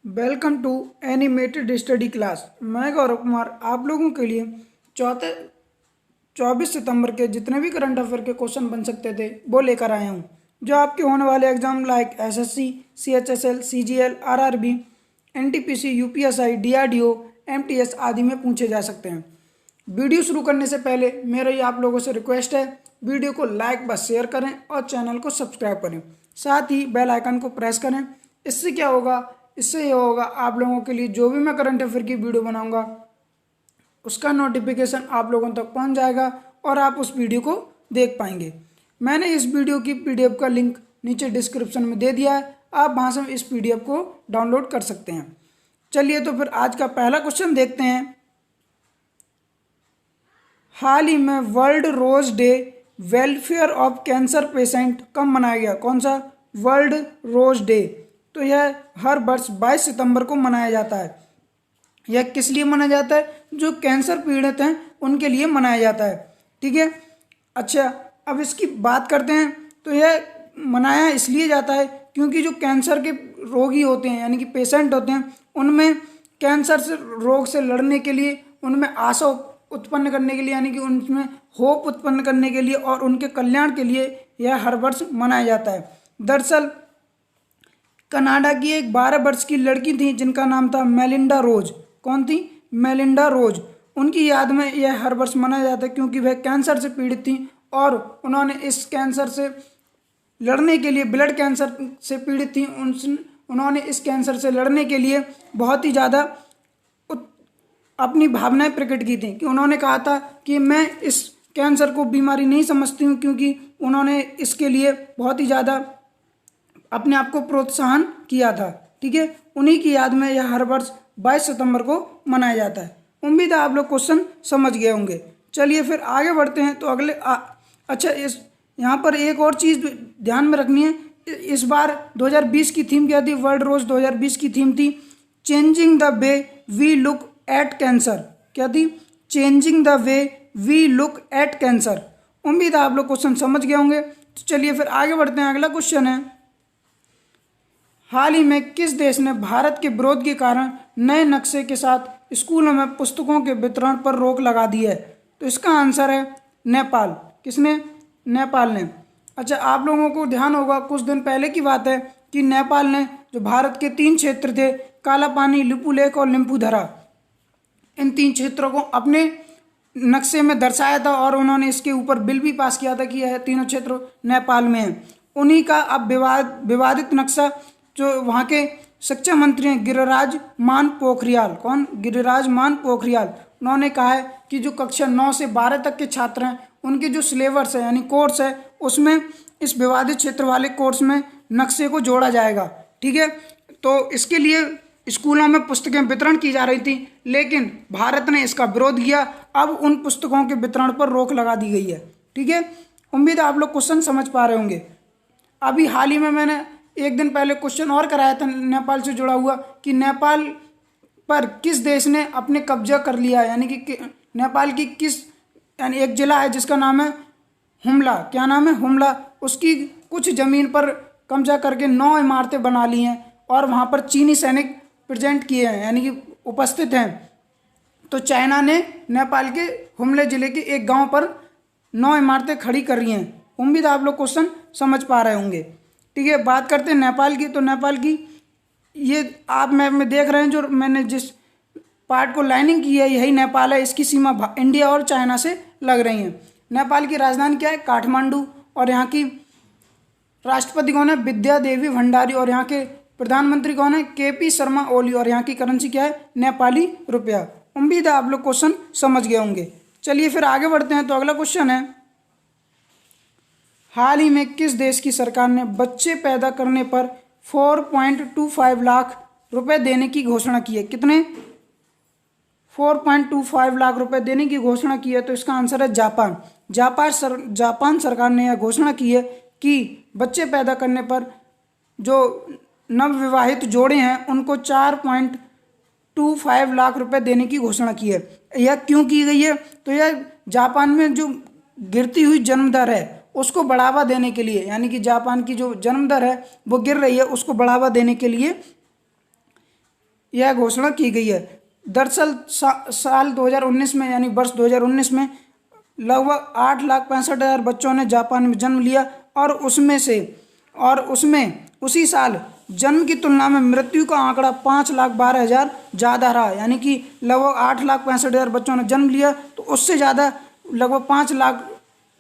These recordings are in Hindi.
Welcome to animated study class. मैं गौरव कुमार आप लोगों के लिए चौथे 24 सितंबर के जितने भी करंट अफेयर के क्वेश्चन बन सकते थे वो लेकर आया हूँ, जो आपके होने वाले exam like SSC, CHSL, CGL, RRB, NTPC, UPSI, DRDO, MTS आदि में पूछे जा सकते हैं। वीडियो शुरू करने से पहले मेरा ये आप लोगों से रिक्वेस्ट है, वीडियो को लाइक व शेयर करें और चैनल को सब्सक्राइब करें, साथ ही बेल आइकन को प्रेस करें। इससे क्या होगा, इससे ये होगा आप लोगों के लिए जो भी मैं करंट अफेयर की वीडियो बनाऊंगा उसका नोटिफिकेशन आप लोगों तक पहुंच जाएगा और आप उस वीडियो को देख पाएंगे। मैंने इस वीडियो की पीडीएफ का लिंक नीचे डिस्क्रिप्शन में दे दिया है, आप वहां से इस पीडीएफ को डाउनलोड कर सकते हैं। चलिए तो फिर आज का पहला क्वेश्चन देखते हैं। हाल ही में world rose day welfare of cancer patient कब मनाया गया? कौन सा वर्ल्ड रोज डे? तो यह हर वर्ष 22 सितंबर को मनाया जाता है। यह किस लिए मनाया जाता है? जो कैंसर पीड़ित हैं उनके लिए मनाया जाता है। ठीक है, अच्छा अब इसकी बात करते हैं। तो यह मनाया इसलिए जाता है क्योंकि जो कैंसर के रोगी होते हैं यानी कि पेशेंट होते हैं, उनमें कैंसर से रोग से लड़ने के लिए, उनमें आशा उत्पन्न करने के लिए यानी कि उनमें होप उत्पन्न करने के लिए और उनके कल्याण के लिए यह हर वर्ष मनाया जाता है। दरअसल कनाडा की एक 12 वर्ष की लड़की थी जिनका नाम था मेलिंडा रोज। कौन थी? मेलिंडा रोज। उनकी याद में यह हर वर्ष मनाया जाता है क्योंकि वह कैंसर से पीड़ित थी और उन्होंने इस कैंसर से लड़ने के लिए, ब्लड कैंसर से पीड़ित थी, उन्होंने इस कैंसर से लड़ने के लिए बहुत ही ज़्यादा अपनी भावनाएं प्रकट की थी कि उन्होंने कहा था कि मैं इस कैंसर को बीमारी नहीं समझती हूँ, क्योंकि उन्होंने इसके लिए बहुत ही ज़्यादा अपने आप को प्रोत्साहन किया था। ठीक है, उन्हीं की याद में यह हर वर्ष 22 सितंबर को मनाया जाता है। उम्मीद है आप लोग क्वेश्चन समझ गए होंगे। चलिए फिर आगे बढ़ते हैं। तो अगले अच्छा इस यहाँ पर एक और चीज़ ध्यान में रखनी है। इस बार 2020 की थीम क्या थी? वर्ल्ड रोज 2020 की थीम थी changing the way we look at cancer. क्या थी? Changing the way we look at cancer. उम्मीद है आप लोग क्वेश्चन समझ गए होंगे। तो चलिए फिर आगे बढ़ते हैं। अगला क्वेश्चन है, हाल ही में किस देश ने भारत के विरोध के कारण नए नक्शे के साथ स्कूलों में पुस्तकों के वितरण पर रोक लगा दी है? तो इसका आंसर है नेपाल। किसने? नेपाल ने। अच्छा आप लोगों को ध्यान होगा, कुछ दिन पहले की बात है कि नेपाल ने जो भारत के 3 क्षेत्र थे, काला पानी, लिपुलेख और लिम्पुधरा, इन 3 क्षेत्रों को अपने नक्शे में दर्शाया था और उन्होंने इसके ऊपर बिल भी पास किया था कि यह तीनों क्षेत्र नेपाल में हैं। उन्हीं का अब विवादित नक्शा जो वहाँ के शिक्षा मंत्री हैं गिरिराज मान पोखरियाल। कौन? गिरिराज मान पोखरियाल। उन्होंने कहा है कि जो कक्षा 9 से 12 तक के छात्र हैं उनके जो सिलेबस है यानी कोर्स है उसमें इस विवादित क्षेत्र वाले कोर्स में नक्शे को जोड़ा जाएगा। ठीक है, तो इसके लिए स्कूलों में पुस्तकें वितरण की जा रही थी, लेकिन भारत ने इसका विरोध किया। अब उन पुस्तकों के वितरण पर रोक लगा दी गई है। ठीक है, उम्मीद है आप लोग क्वेश्चन समझ पा रहे होंगे। अभी हाल ही में मैंने एक दिन पहले क्वेश्चन और कराया था नेपाल से जुड़ा हुआ कि नेपाल पर किस देश ने अपने कब्जा कर लिया है, यानी कि नेपाल की किस, यानी एक जिला है जिसका नाम है हुम्ला। क्या नाम है? हुम्ला। उसकी कुछ ज़मीन पर कब्जा करके 9 इमारतें बना ली हैं और वहाँ पर चीनी सैनिक प्रेजेंट किए हैं यानी कि उपस्थित हैं। तो चाइना ने नेपाल के हुम्ले जिले के एक गांव पर 9 इमारतें खड़ी कर रही हैं। उम्मीद है आप लोग क्वेश्चन समझ पा रहे होंगे। ठीक है, बात करते हैं नेपाल की। तो नेपाल की ये आप मैप में देख रहे हैं, जो मैंने जिस पार्ट को लाइनिंग की है यही नेपाल है। इसकी सीमा इंडिया और चाइना से लग रही है। नेपाल की राजधानी क्या है? काठमांडू। और यहाँ की राष्ट्रपति कौन है? विद्या देवी भंडारी। और यहाँ के प्रधानमंत्री कौन है? केपी शर्मा ओली। और यहाँ की करेंसी क्या है? नेपाली रुपया। उम्मीद है आप लोग क्वेश्चन समझ गए होंगे। चलिए फिर आगे बढ़ते हैं। तो अगला क्वेश्चन है, हाल ही में किस देश की सरकार ने बच्चे पैदा करने पर 4.25 लाख रुपए देने की घोषणा की है? कितने? 4.25 लाख रुपए देने की घोषणा की है। तो इसका आंसर है जापान। जापान सरकार ने यह घोषणा की है कि बच्चे पैदा करने पर जो नवविवाहित जोड़े हैं उनको 4.25 लाख रुपए देने की घोषणा की है। यह क्यों की गई है? तो यह जापान में जो गिरती हुई जन्म दर है उसको बढ़ावा देने के लिए, यानी कि जापान की जो जन्म दर है वो गिर रही है, उसको बढ़ावा देने के लिए यह घोषणा की गई है। दरअसल साल 2019 में यानी वर्ष 2019 में लगभग 8,65,000 बच्चों ने जापान में जन्म लिया और उसमें उसी साल जन्म की तुलना में मृत्यु का आंकड़ा 5,12,000 ज़्यादा रहा। यानी कि लगभग 8,65,000 बच्चों ने जन्म लिया तो उससे ज़्यादा लगभग 5 लाख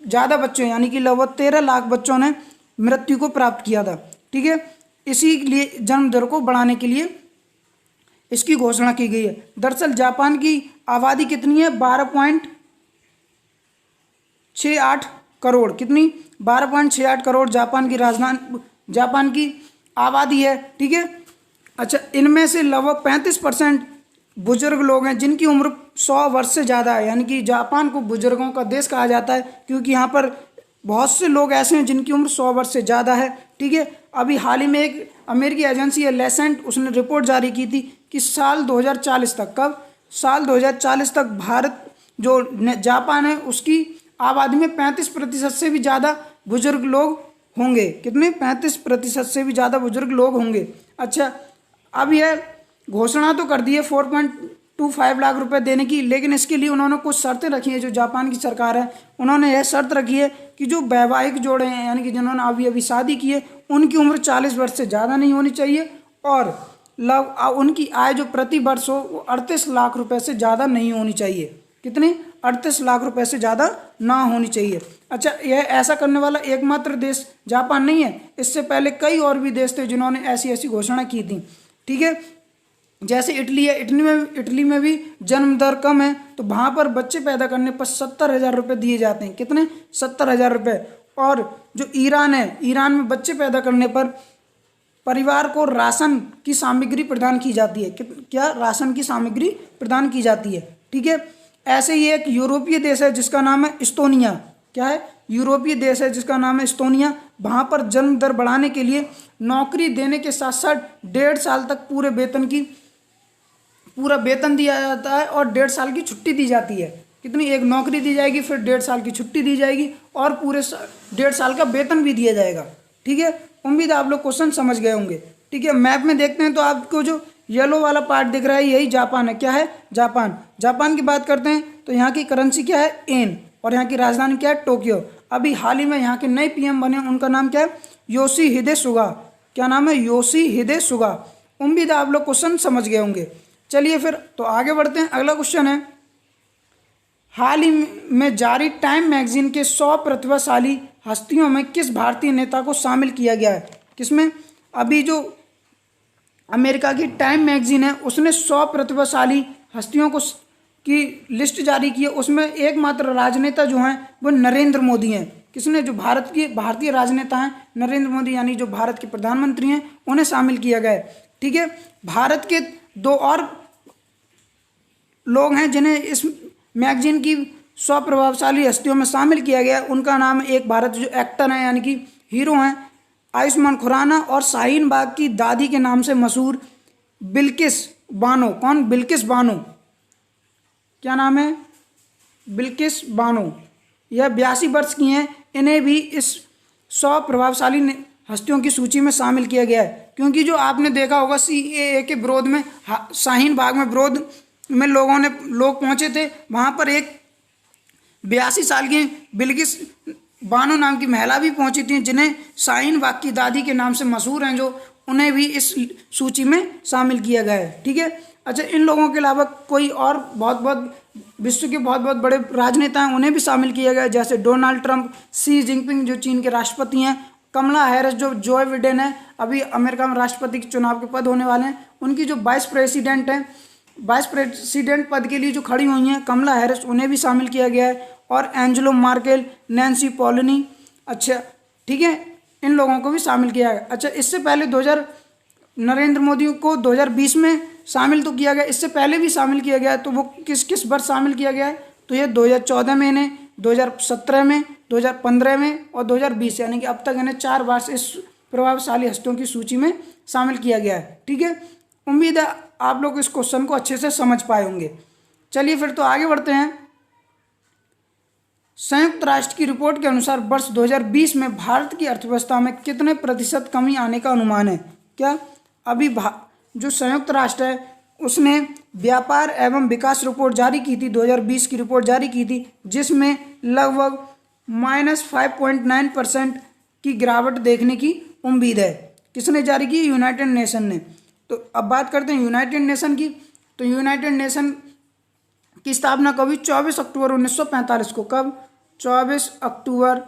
ज़्यादा बच्चों यानी कि लगभग 13 लाख बच्चों ने मृत्यु को प्राप्त किया था। ठीक है, इसीलिए जन्म दर को बढ़ाने के लिए इसकी घोषणा की गई है। दरअसल जापान की आबादी कितनी है? 12.68 करोड़। कितनी? 12.68 करोड़ जापान की आबादी है। ठीक है, अच्छा, इनमें से लगभग 35% बुजुर्ग लोग हैं जिनकी उम्र 100 वर्ष से ज़्यादा है। यानी कि जापान को बुजुर्गों का देश कहा जाता है क्योंकि यहाँ पर बहुत से लोग ऐसे हैं जिनकी उम्र 100 वर्ष से ज़्यादा है। ठीक है, अभी हाल ही में एक अमेरिकी एजेंसी है लेसेंट, उसने रिपोर्ट जारी की थी कि साल 2040 तक, कब? साल 2040 तक भारत जो जापान है उसकी आबादी में 35% से भी ज़्यादा बुजुर्ग लोग होंगे। कितने? 35% से भी ज़्यादा बुजुर्ग लोग होंगे। अच्छा, अब यह घोषणा तो कर दी है 4.25 लाख रुपए देने की, लेकिन इसके लिए उन्होंने कुछ शर्तें रखी हैं। जो जापान की सरकार है उन्होंने यह शर्त रखी है कि जो वैवाहिक जोड़े हैं यानी कि जिन्होंने अभी शादी की है उनकी उम्र 40 वर्ष से ज़्यादा नहीं होनी चाहिए और उनकी आय जो प्रति वर्ष हो वो 38 लाख रुपए से ज़्यादा नहीं होनी चाहिए। कितनी? 38 लाख रुपए से ज़्यादा ना होनी चाहिए। अच्छा, यह ऐसा करने वाला एकमात्र देश जापान नहीं है, इससे पहले कई और भी देश थे जिन्होंने ऐसी ऐसी घोषणा की थी। ठीक है, जैसे इटली है, इटली में भी जन्म दर कम है तो वहाँ पर बच्चे पैदा करने पर 70,000 रुपये दिए जाते हैं। कितने? 70,000 रुपये। और जो ईरान है, ईरान में बच्चे पैदा करने पर परिवार को राशन की सामग्री प्रदान की जाती है। क्या? राशन की सामग्री प्रदान की जाती है। ठीक है, ऐसे ही एक यूरोपीय देश है जिसका नाम है इस्तोनिया। क्या है? यूरोपीय देश है जिसका नाम है इस्तोनिया। वहाँ पर जन्म दर बढ़ाने के लिए नौकरी देने के साथ साथ 1.5 साल तक पूरा वेतन दिया जाता है और 1.5 साल की छुट्टी दी जाती है। कितनी? एक नौकरी दी जाएगी, फिर 1.5 साल की छुट्टी दी जाएगी और पूरे 1.5 साल का वेतन भी दिया जाएगा। ठीक है, उम्मीद है आप लोग क्वेश्चन समझ गए होंगे। ठीक है, मैप में देखते हैं तो आपको जो येलो वाला पार्ट दिख रहा है यही जापान है। क्या है? जापान की बात करते हैं तो यहाँ की करेंसी क्या है? येन। और यहाँ की राजधानी क्या है? टोक्यो। अभी हाल ही में यहाँ के नए पीएम बने, उनका नाम क्या है? Yoshihide Suga. क्या नाम है? Yoshihide Suga. उम्मीद है आप लोग क्वेश्चन समझ गए होंगे। चलिए फिर तो आगे बढ़ते हैं। अगला क्वेश्चन है, हाल ही में जारी टाइम मैगजीन के 100 प्रतिभाशाली हस्तियों में किस भारतीय नेता को शामिल किया गया है? किसमें? अभी जो अमेरिका की टाइम मैगजीन है उसने 100 प्रतिभाशाली हस्तियों की लिस्ट जारी की है। उसमें एकमात्र राजनेता जो हैं वो नरेंद्र मोदी हैं। किसने? जो भारतीय राजनेता हैं नरेंद्र मोदी यानी जो भारत के प्रधानमंत्री हैं उन्हें शामिल किया गया है। ठीक है, भारत के 2 और लोग हैं जिन्हें इस मैगजीन की 100 प्रभावशाली हस्तियों में शामिल किया गया है। उनका नाम है, एक भारत जो एक्टर हैं यानी कि हीरो हैं, आयुष्मान खुराना और शाहीन बाग की दादी के नाम से मशहूर बिल्किस बानो। कौन? बिल्किस बानो। क्या नाम है? बिल्किस बानो। यह 82 वर्ष की हैं। इन्हें भी इस 100 प्रभावशाली हस्तियों की सूची में शामिल किया गया है क्योंकि जो आपने देखा होगा CAA के विरोध में, शाहीन बाग में विरोध में लोग पहुंचे थे। वहां पर एक 82 साल की बिल्किस बानो नाम की महिला भी पहुंची थी जिन्हें शाहीन बाग की दादी के नाम से मशहूर हैं, जो उन्हें भी इस सूची में शामिल किया गया है। ठीक है, अच्छा, इन लोगों के अलावा कोई और बहुत विश्व के बहुत बड़े राजनेता हैं उन्हें भी शामिल किया गया है, जैसे डोनाल्ड ट्रंप, सी जिनपिंग जो चीन के राष्ट्रपति हैं, कमला हैरिस जो जो बिडेन है अभी अमेरिका में राष्ट्रपति के चुनाव के पद होने वाले हैं, उनकी जो वाइस प्रेसिडेंट पद के लिए जो खड़ी हुई हैं कमला हैरिस, उन्हें भी शामिल किया गया है। और एंजेलो मार्केल, नैन्सी पॉलिनी, अच्छा ठीक है, इन लोगों को भी शामिल किया गया। अच्छा, इससे पहले नरेंद्र मोदी को 2020 में शामिल तो किया गया, इससे पहले भी शामिल किया गया, तो वो किस वर्ष शामिल किया गया है? तो ये 2014 में, इन्हें 2017 में, 2015 में और 2020, यानी कि अब तक इन्हें 4 बार से इस प्रभावशाली हस्तियों की सूची में शामिल किया गया है। ठीक है, उम्मीद है आप लोग इस क्वेश्चन को अच्छे से समझ पाए होंगे। चलिए फिर तो आगे बढ़ते हैं। संयुक्त राष्ट्र की रिपोर्ट के अनुसार वर्ष 2020 में भारत की अर्थव्यवस्था में कितने प्रतिशत कमी आने का अनुमान है? क्या? अभी जो संयुक्त राष्ट्र है उसने व्यापार एवं विकास रिपोर्ट जारी की थी, 2020 की रिपोर्ट जारी की थी, जिसमें लगभग -5.9% की गिरावट देखने की उम्मीद है। किसने जारी की? यूनाइटेड नेशन ने। तो अब बात करते हैं यूनाइटेड नेशन की। तो यूनाइटेड नेशन की स्थापना कभी 24 अक्टूबर 1945 को। कब? 24 अक्टूबर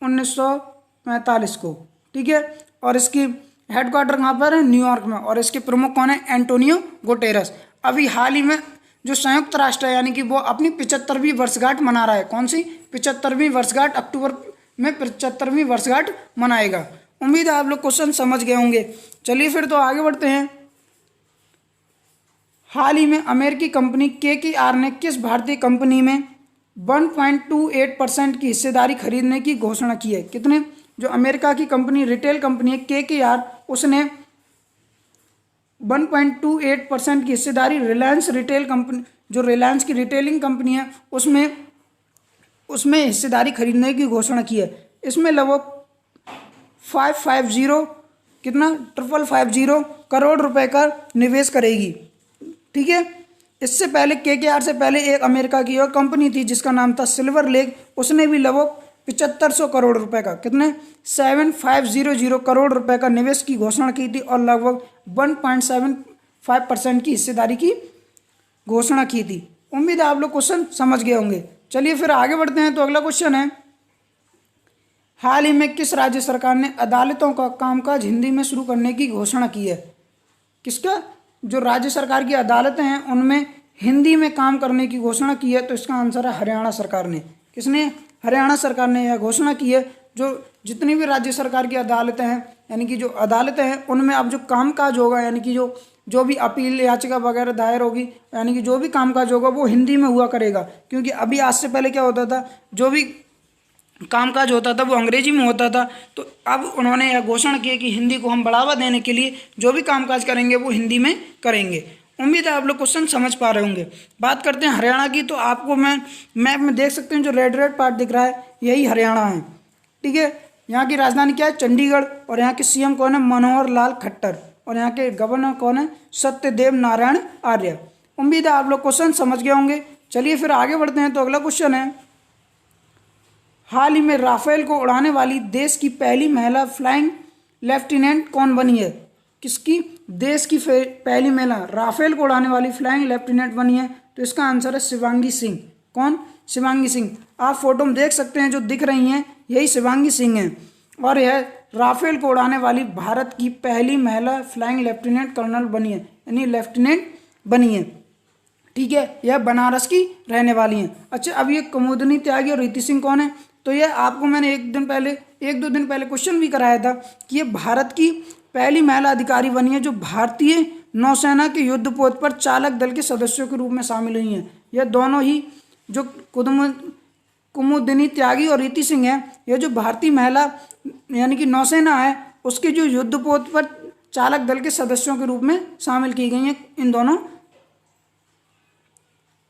1945 को। ठीक है। और इसकी हेडक्वार्टर कहाँ पर है? न्यूयॉर्क में। और इसके प्रमुख कौन है? Antonio Guterres. अभी हाल ही में जो संयुक्त राष्ट्र है यानी कि वो अपनी 75वीं वर्षगांठ मना रहा है। कौन सी? 75वीं वर्षगांठ। अक्टूबर में 75वीं वर्षगांठ मनाएगा। उम्मीद है आप लोग क्वेश्चन समझ गए होंगे। चलिए फिर तो आगे बढ़ते हैं। हाल ही में अमेरिकी कंपनी KKR ने किस भारतीय कंपनी में 1.28% की हिस्सेदारी खरीदने की घोषणा की है? कितने? जो अमेरिका की कंपनी, रिटेल कंपनी है KKR, उसने 1.28% की हिस्सेदारी रिलायंस रिटेल कंपनी, जो रिलायंस की रिटेलिंग कंपनी है, उसमें हिस्सेदारी खरीदने की घोषणा की है। इसमें लगभग 550 कितना 550 करोड़ रुपए का निवेश करेगी। ठीक है। इससे पहले KKR से पहले एक अमेरिका की और कंपनी थी जिसका नाम था सिल्वर लेक, उसने भी लगभग 7500 करोड़ रुपए का, कितने 7500 करोड़ रुपए का निवेश की घोषणा की थी और लगभग 1.75% की हिस्सेदारी की घोषणा की थी। उम्मीद है आप लोग क्वेश्चन समझ गए होंगे। चलिए फिर आगे बढ़ते हैं। तो अगला क्वेश्चन है, हाल ही में किस राज्य सरकार ने अदालतों का कामकाज हिंदी में शुरू करने की घोषणा की है? किसका? जो राज्य सरकार की अदालतें हैं उनमें हिंदी में काम करने की घोषणा की है। तो इसका आंसर है हरियाणा सरकार ने। किसने? हरियाणा सरकार ने यह घोषणा की है। जो जितनी भी राज्य सरकार की अदालतें हैं यानी कि जो अदालतें हैं उनमें अब जो कामकाज होगा यानी कि जो भी अपील याचिका वगैरह दायर होगी यानी कि जो भी कामकाज होगा वो हिंदी में हुआ करेगा। क्योंकि अभी आज से पहले क्या होता था, जो भी कामकाज होता था वो अंग्रेजी में होता था। तो अब उन्होंने यह घोषणा की है कि हिंदी को हम बढ़ावा देने के लिए जो भी कामकाज करेंगे वो हिंदी में करेंगे। उम्मीद है आप लोग क्वेश्चन समझ पा रहे होंगे। बात करते हैं हरियाणा की। तो आपको मैं मैप में देख सकते हैं जो रेड रेड पार्ट दिख रहा है यही हरियाणा है। ठीक है। यहाँ की राजधानी क्या है? चंडीगढ़। और यहाँ के CM कौन है? मनोहर लाल खट्टर। और यहाँ के गवर्नर कौन है? सत्यदेव नारायण आर्य। उम्मीद है आप लोग क्वेश्चन समझ गए होंगे। चलिए फिर आगे बढ़ते हैं। तो अगला क्वेश्चन है, हाल ही में राफेल को उड़ाने वाली देश की पहली महिला फ्लाइंग लेफ्टिनेंट कौन बनी है? किसकी? देश की पहली महिला राफेल को उड़ाने वाली फ्लाइंग लेफ्टिनेंट बनी है। तो इसका आंसर है शिवांगी सिंह। कौन? शिवांगी सिंह। आप फोटो में देख सकते हैं जो दिख रही हैं यही शिवांगी सिंह है। और यह राफेल को उड़ाने वाली भारत की पहली महिला फ्लाइंग लेफ्टिनेंट कर्नल बनी है यानी लेफ्टिनेंट बनी है। ठीक है। यह बनारस की रहने वाली हैं। अच्छा, अब ये कुमुदनी त्यागी और रीति सिंह कौन है? तो ये आपको मैंने एक दो दिन पहले क्वेश्चन भी कराया था कि ये भारत की पहली महिला अधिकारी बनी है जो भारतीय नौसेना के युद्धपोत पर चालक दल के सदस्यों के रूप में शामिल हुई हैं। यह दोनों ही जो कुमुदिनी त्यागी और रीति सिंह है, यह जो भारतीय महिला यानी कि नौसेना है उसके जो युद्धपोत पर चालक दल के सदस्यों के रूप में शामिल की गई हैं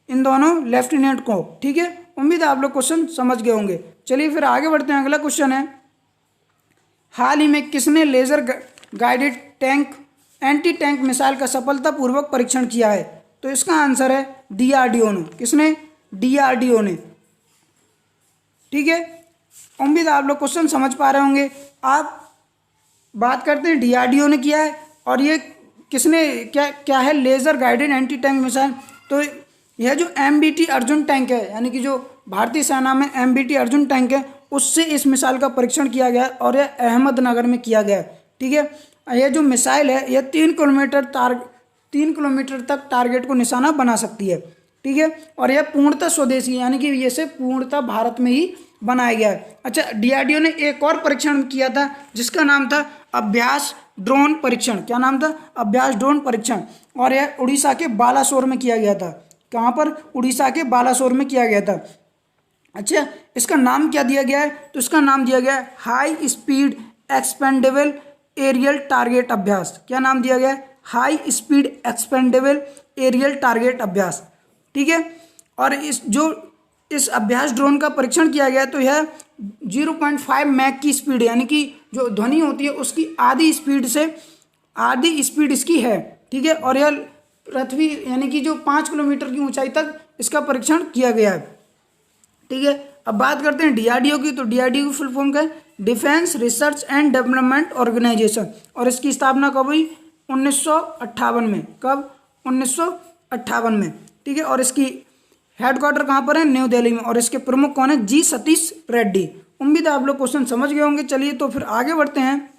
इन दोनों लेफ्टिनेंट को। ठीक है। उम्मीद है आप लोग क्वेश्चन समझ गए होंगे। चलिए फिर आगे बढ़ते हैं। अगला क्वेश्चन है, हाल ही में किसने laser guided tank anti tank missile का सफलतापूर्वक परीक्षण किया है? तो इसका आंसर है DRDO ने। किसने? DRDO ने। ठीक है। उम्मीद है आप लोग क्वेश्चन समझ पा रहे होंगे। आप बात करते हैं DRDO ने किया है और ये किसने क्या है? Laser guided anti tank missile. तो यह जो MBT अर्जुन टैंक है यानी कि जो भारतीय सेना में MBT अर्जुन टैंक है उससे इस मिसाइल का परीक्षण किया गया है और यह अहमदनगर में किया गया है। ठीक है। यह जो मिसाइल है यह 3 किलोमीटर तक टारगेट को निशाना बना सकती है। ठीक है। और यह पूर्णतः स्वदेशी यानी कि ये से पूर्णतः भारत में ही बनाया गया है। अच्छा, DRDO ने एक और परीक्षण किया था जिसका नाम था अभ्यास ड्रोन परीक्षण। क्या नाम था? अभ्यास ड्रोन परीक्षण। और यह उड़ीसा के बालासोर में किया गया था। कहाँ पर? उड़ीसा के बालासोर में किया गया था। अच्छा, इसका नाम क्या दिया गया है? तो इसका नाम दिया गया है high speed expendable aerial target Abhyas. क्या नाम दिया गया है? High speed expendable aerial target Abhyas. ठीक है। और इस अभ्यास ड्रोन का परीक्षण किया गया तो यह 0.5 मैक की स्पीड यानी कि जो ध्वनि होती है उसकी आधी स्पीड इसकी है। ठीक है। और यह पृथ्वी यानी कि जो 5 किलोमीटर की ऊंचाई तक इसका परीक्षण किया गया है। ठीक है, अब बात करते हैं डीआरडीओ की। तो डीआरडीओ की फुल फॉर्म क्या है? Defence research and development organisation. और इसकी स्थापना कब हुई? 1958 में। कब? 1958 में। ठीक है, और इसकी हेडक्वार्टर कहाँ पर है? न्यू दिल्ली में। और इसके प्रमुख कौन है? जी सतीश रेड्डी। उम्मीद है आप लोग क्वेश्चन समझ गए होंगे। चलिए तो फिर आगे बढ़ते हैं।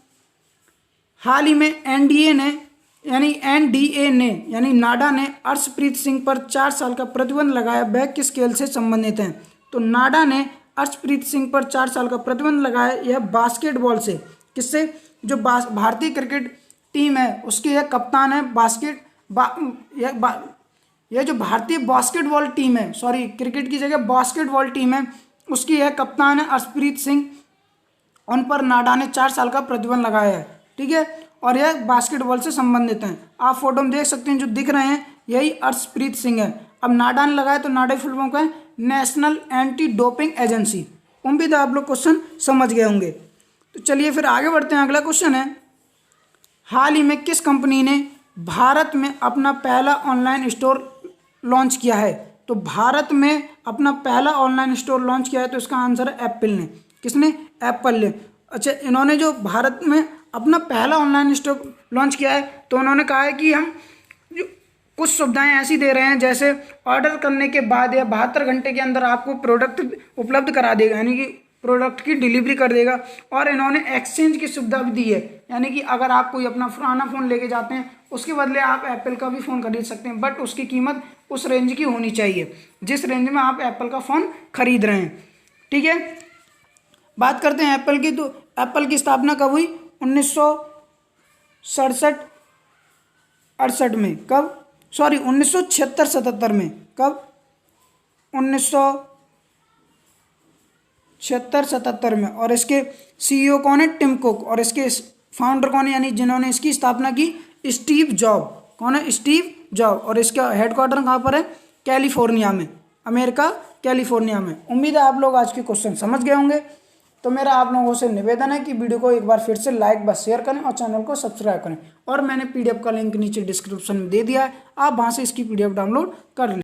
हाल ही में एनडीए ने यानी नाडा ने अर्शप्रीत सिंह पर 4 साल का प्रतिबंध लगाया। वह किस खेल से संबंधित हैं? तो नाडा ने अर्शप्रीत सिंह पर 4 साल का प्रतिबंध लगाया। यह बास्केटबॉल से। किससे? जो भारतीय क्रिकेट टीम है उसके यह कप्तान है। यह जो भारतीय बास्केटबॉल टीम है, सॉरी क्रिकेट की जगह बास्केटबॉल टीम है, उसकी यह कप्तान है अर्शप्रीत सिंह। उन पर नाडा ने 4 साल का प्रतिबंध लगाया है। ठीक है, और यह बास्केटबॉल से संबंधित हैं। आप फोटो में देख सकते हैं जो दिख रहे हैं यही अर्शप्रीत सिंह है। अब नाडा ने लगाया तो नाडा की फुल फॉर्म क्या है? National anti doping agency. उम्मीद है आप लोग क्वेश्चन समझ गए होंगे। तो चलिए फिर आगे बढ़ते हैं। अगला क्वेश्चन है, हाल ही में किस कंपनी ने भारत में अपना पहला ऑनलाइन स्टोर लॉन्च किया है? तो भारत में अपना पहला ऑनलाइन स्टोर लॉन्च किया है, तो इसका आंसर है एप्पल ने। किसने? एप्पल ने। अच्छा, इन्होंने जो भारत में अपना पहला ऑनलाइन स्टोर लॉन्च किया है तो उन्होंने कहा है कि हम जो कुछ सुविधाएं ऐसी दे रहे हैं, जैसे ऑर्डर करने के बाद या 72 घंटे के अंदर आपको प्रोडक्ट उपलब्ध करा देगा, यानी कि प्रोडक्ट की डिलीवरी कर देगा। और इन्होंने एक्सचेंज की सुविधा भी दी है, यानी कि अगर आप कोई अपना पुराना फ़ोन लेके जाते हैं उसके बदले आप एप्पल का भी फ़ोन खरीद सकते हैं, बट उसकी कीमत उस रेंज की होनी चाहिए जिस रेंज में आप एप्पल का फ़ोन खरीद रहे हैं। ठीक है, बात करते हैं एप्पल की। तो एप्पल की स्थापना कब हुई? 1967-68 में। कब? सॉरी 1976-77 में। कब? 1976-77 में। और इसके सीईओ कौन है? Tim Cook. और इसके फाउंडर कौन है, यानी जिन्होंने इसकी स्थापना की? Steve job. कौन है? Steve job. और इसका हेडक्वार्टर कहाँ पर है? कैलिफोर्निया में, अमेरिका कैलिफोर्निया में। उम्मीद है आप लोग आज के क्वेश्चन समझ गए होंगे। तो मेरा आप लोगों से निवेदन है कि वीडियो को एक बार फिर से लाइक व शेयर करें और चैनल को सब्सक्राइब करें। और मैंने पीडीएफ का लिंक नीचे डिस्क्रिप्शन में दे दिया है, आप वहाँ से इसकी पीडीएफ डाउनलोड कर लें।